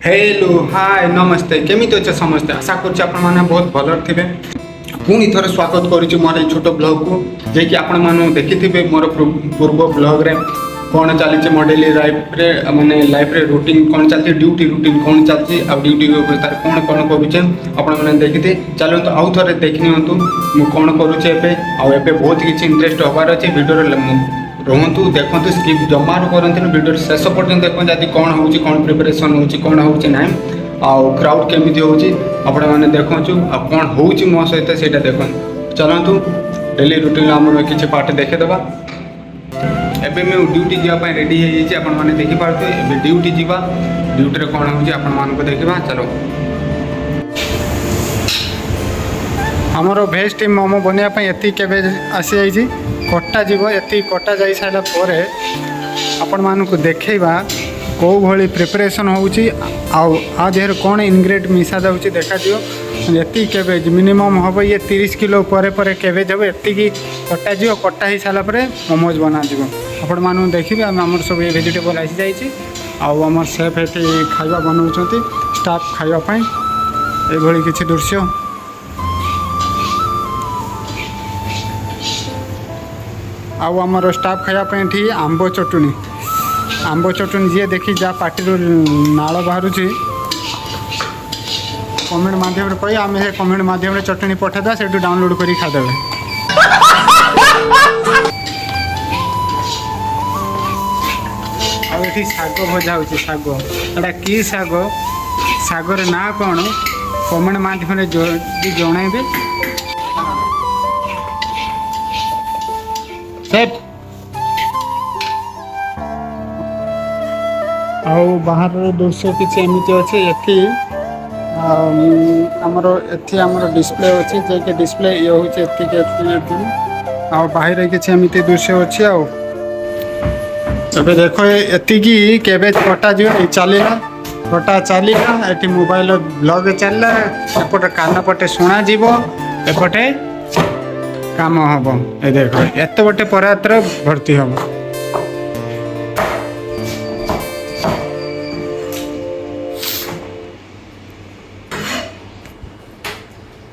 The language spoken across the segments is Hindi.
हेलो हाय नमस्ते केमी अच्छे समस्ते आशा कर बहुत भल थे पुणी थोड़े स्वागत करुच्ची मोर छोट ब्लॉग को जे आपण देखी मोर पूर्व ब्लॉग रे कौन चली मो डेली लाइफ रे माने लाइफ रे रूटीन कौन चलती ड्यूटी रूटीन कौन चलती आ ड्यूटी तार कौन कौन करुचे आपने देखी चलो तो आउ थे देखी नियंतु मु कौन करुचे एबे बहुत किसी इंटरेस्ट हबार अच्छे भिडियो रुहतु देखते स्किप जमारू करते भिडियो शेष पर्यटन देखो जदि कौन हो कौन प्रिपरेसन हो कौन हो ना आउ क्राउड केमी होने देखु आ कौन हो मो सहित से देख चलतु डेली रूटीन आम किसी पार्ट देखेदेवा एबे मैं ड्यूटी जावाई रेडी आपने देखिपे ए ड्यूटी जावा ड्यूटी कौन हो देखा चलो आमर भेज टीम मोमो बनवाई एति केवे आसी जाइए कटा जीव एति कटा जा सारा पर आपण मानक देखा कौ भली प्रिपरेसन हो देहर कौन इनग्रेड मिसा जाऊँगी देखा एति केवेज मिनिमम हम ये 30 किलो पर केवेज हम एति कटा जी कटा ही सारा पर मोमोज बना आपण मानक देखिए आम सब ये वेजिटेबल आसी जाइए आम सेफ ये खावा बनाऊँ स्टाफ खावाई ये किसी दृश्य आउ आमर स्टाफ खायापी आंब चटुनी जी देखी जा पार्टी नाल बाहर कमेंट माध्यम कही आम से कमेंट माध्यम चटनी पठादा से डाउनलोड कर खादे आठी शाग भजा हो शाग कि शाग शागर ना कौन कमेंट माध्यम जनइबे आउ बाहर दृश्य किसी एमती अच्छे ये आमर एमर डिस्प्ले अच्छे जे डिस्प्ले ये हूँ बाहर किसी एमती दृश्य अच्छे आबे देख एति केवेज कटा जो चलला कटा चलला ये मोबाइल ब्लॉग चलला एपटे कान पटे शुणा एपटे काम हम ये देख एत गोटे परात्र भर्ती हम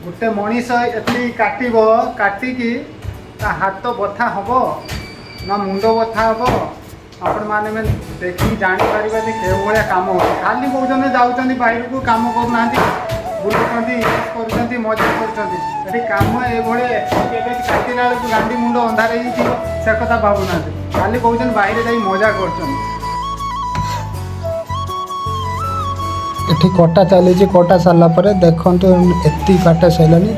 गोटे मनीष एति काटिब काटिकी हाथ बथा हम ना मुंड बथा हम आपण मैंने देखी जापर के भाया कम हो खाली कौन जाऊँ बाहर को कम करना बुलूँ मजा कर कम ये काटला बेलू गांधी मुंड अंधार से कथा भावुना खाली कौन बाहर जा मजा कर कटा चली कटा सारापर देखु एति काटा सारानी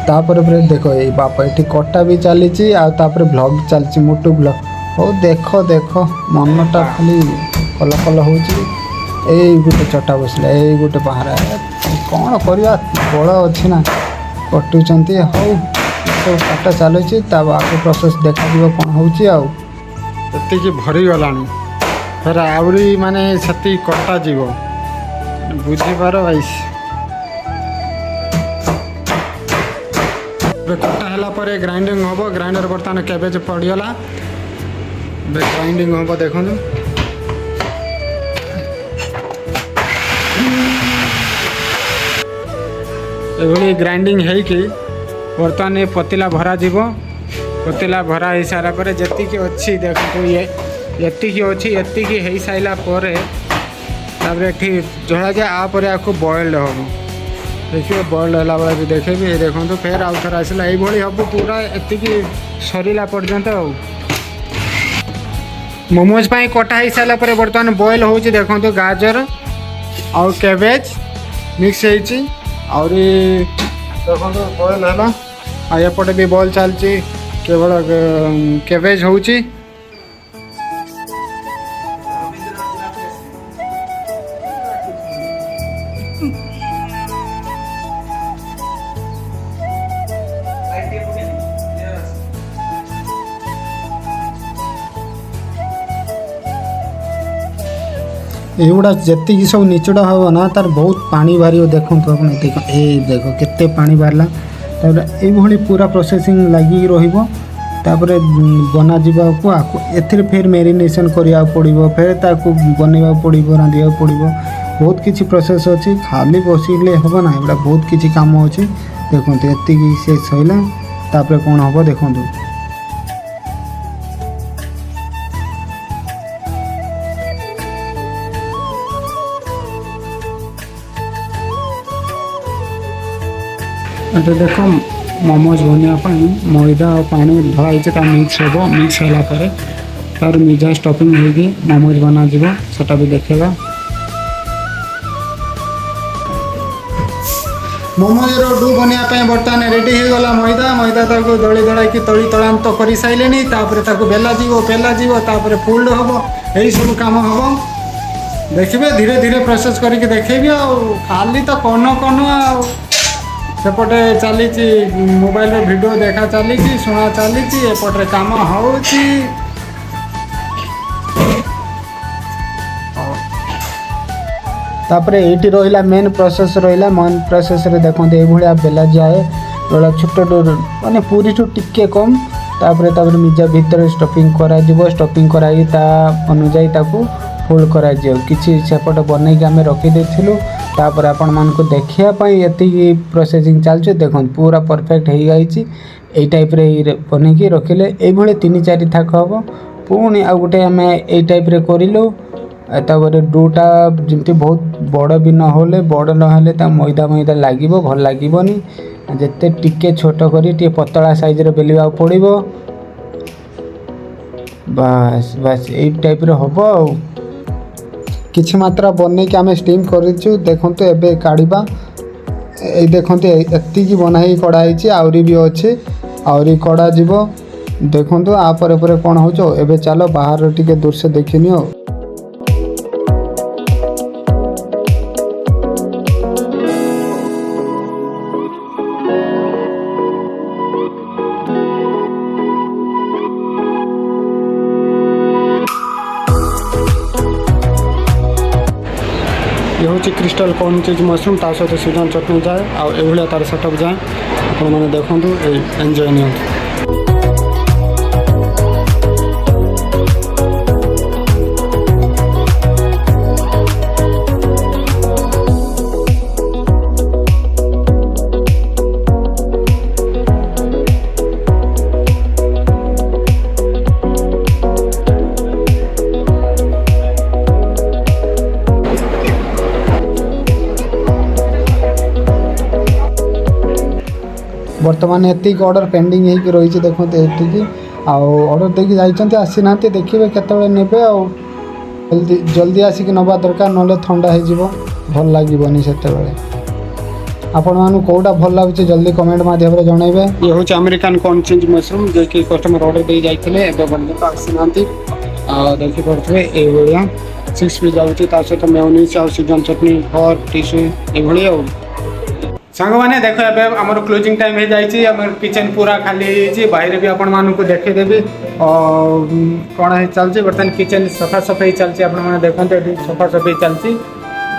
तापर देख ये बाप ये कटा भी चली ब्लॉग चलती मोटू ब्लॉग हो देख देख मनटा खाली कल कल हो गोटे चटा बसला ये गोटे पहरा कौन करवा बल अच्छी ना कटुंट हौ सब काटा चलुची आगे प्रोसेस देखा कौन होती भरीगला फिर आहरी माने से कटा जीव बुझीपार आईस कटा है ग्राइंडिंग हम ग्राइंडर बर्तमान केवेज पड़गला ग्राइंडिंग हम देखो ये ग्राइंडिंग है कि बर्तमान ये पतीला भरा जीव पतीला भरा हो सारा पर जी अच्छी देखो ये अच्छी ये हो सारा पर जोड़ा जाए आप बॉइल्ड हम देखिए बॉइल्ड है बेले भी देखे भी देखो फिर आउ थे आसला ये हम पूरा एति सरला पर्यंत मोमोज पाई कटा हो सारा पर बर्तमान बॉइल हो देखो गाजर आउ केवेज मिक्स हो देखो बॉइल है एपटे भी बॉइल चलती केवल केवेज हो एगुड़ा जी सब निचड़ा हम ना तार बहुत पानी बाहर देखो देख देख केते पानी बाहरला ये पूरा प्रोसेसिंग लगी रपर बना जावाक फिर मेरिनेसन करा पड़ो फिर ताकू बनवा पड़ो रांधा पड़ो बहुत किसी प्रोसेस अच्छी खाली बसिले हम ना एगुड़ा बहुत किसी काम अच्छी देखो ये से सैला तापर कौन हम देखूँ तो देख मोमोज बनवाई मैदा और पानी ढलाई मिक्स हम मिक्स होगा तार निजा स्टफिंग होगी मोमोज बना सेटा भी देखा मोमोज डू बनवाई बर्तमान रेडी हो गला मैदा मैदा दली दलाई तली तलांत कर सारे बेला पेला फोल्ड हम यही सब कम हम देखिए धीरे धीरे प्रोसेस करके देखेबी खाली तो कौन कौन सेपटे चली मोबाइल वीडियो देखा चली शुणा चली एपटे काम हो तापरे ये रहा मेन प्रोसेस रहा मेन प्रोसेस देखते ये बेला जाए बड़ा छोट माने पूरी ठू टिके कम तापर निजा भितर स्टफिंग करा स्टफिंग कराई अनुजाई फोल्ड करा किसी सेपट बनई आम रखीदेलु तापर आपण मान को देखापी ये प्रोसेसिंग चलছে देखो पूरा परफेक्ट हो गई यही टाइप बनईकी रखिले ये 3-4 थाक हम पुणी आ गए आम यही टाइप करूँ तापर डूटा जमी बहुत बड़ भी न होले बड़ ना मैदा मैदा लगे भल लगनी जिते टिके छोट कर पतला साइज बेलवा पड़ो बस बस यही टाइप हम आ किछि मात्रा बनई आम स्टीम करूँ देखो एबे काढ़ा देखते एति बनाई कड़ाई आहरी भी अच्छे आहरी कड़ा जीव देखो आपर कौन हो एबे चलो बाहर टिके दूर से देखनी हो ये हूँ क्रिस्टल कॉर्न चीज मशरूम ता सहित सीजन चटनी जाए आउ तार सेटअप जाए आपने देखूँ एंजॉय नि बर्तमान ये ऑर्डर पेंडिंग हो रही देखो ये ऑर्डर देके जाइए आसी ना देखिए केतवे ने जल्दी जल्दी आसिक नवा दरकार ना थंडा हो भल लगनी से आपण मानू कौटा भल लगे जल्दी कमेंट माध्यम जनइबे ये हूँ अमेरिकन कॉर्न चीज मशरूम जो कि कस्टमर ऑर्डर दे जाते बनने आसी ना देखिपे ये 6 पीस जाऊँगी सहित मेयोनीज आ सीजन चटनी और टिश्यू ये सांग मैंने देख आमर क्लोजिंग टाइम हो जाए किचन पूरा खाली बाहर भी आपण मानक देखीदेवी कौन है चलती बर्तमान किचन सफा सफाई चलती आपने देखते सफा सफाई चलती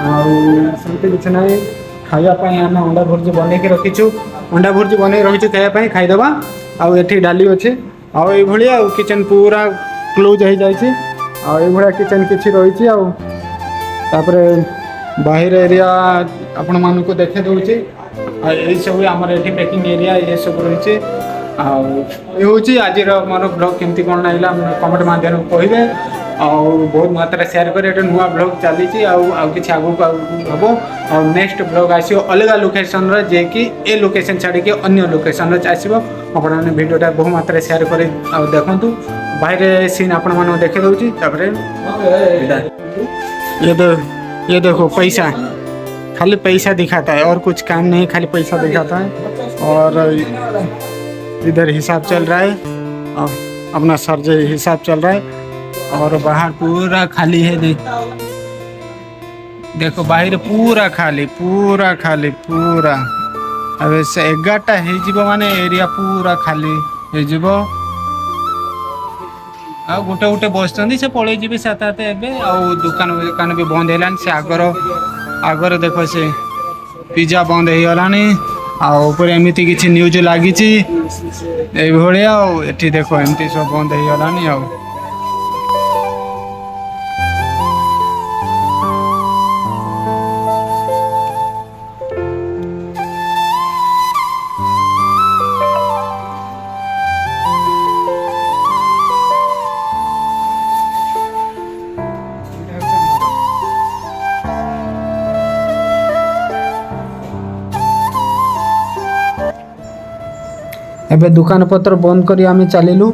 आमती किसी ना खावाई आम अंडा भुर्जी बनईकी रखीचु अंडा भुर्जी बनई रखी खायापी खाईदे आठी डाली अच्छे आई किचन पूरा क्लोज हो जाए किचन किसी रही बाहर एरिया आपण मानक देखे दूसरी यही सब आमर ये पैकिंग एरिया ये सब रही हूँ आज मोर ब्लॉग केमती कौन लगला कमेंट माध्यम कहे बहुत मात्रा शेयर कर नुआ ब्लॉग चली कि आगू हम नेक्स्ट ब्लॉग आसो अलग लोकेशन जे कि ए लोकेशन छाड़ी अन्य लोकेशन आसो आपने वीडियोटा बहुत मात्रा शेयर कर देखूँ बाहर सीन आपण मैंने देखे दूसरी ये देखो पैसा खाली पैसा दिखाता है और कुछ काम नहीं खाली पैसा दिखाता है और इधर हिसाब चल रहा है अपना सर्जे हिसाब चल रहा है और बाहर पूरा खाली है देखो बाहर पूरा खाली पूरा अब 11टा हो माने एरिया पूरा खाली हो गोटे गोटे बस से पलि जी सात आठ एवं दुकान भी बंद है से आगर देख से पिज्जा बंद हो गला एमती किसी न्यूज लगी ये देख एमती सब बंद हो गला ଏବେ ଦୋକାନ ପତ୍ର ବନ୍ଦ କରି ଆମେ ଚାଲିଲୁ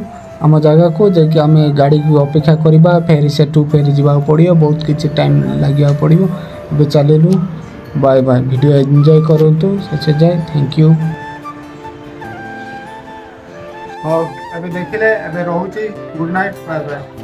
ଆମ ଜାଗାକୁ ଯାଇକି ଆମେ ଗାଡ଼ିକୁ ଅପେକ୍ଷା କରିବା ଫେରି ସେଠୁ ଫେରି ଯିବାକୁ ପଡ଼ିବ ବହୁତ କିଛି ଟାଇମ୍ ଲାଗିବାକୁ ପଡ଼ିବ ଏବେ ଚାଲିଲୁ ବାଏ ବାଏ ଭିଡ଼ିଓ ଏନ୍ଜୟ କରନ୍ତୁ ଶେଷ ଯାଏ ଥ୍ୟାଙ୍କ ୟୁ ହଉ ଏବେ ଦେଖିଲେ ଏବେ ରହୁଛି ଗୁଡ୍ ନାଇଟ୍ ବାଏ ବାଏ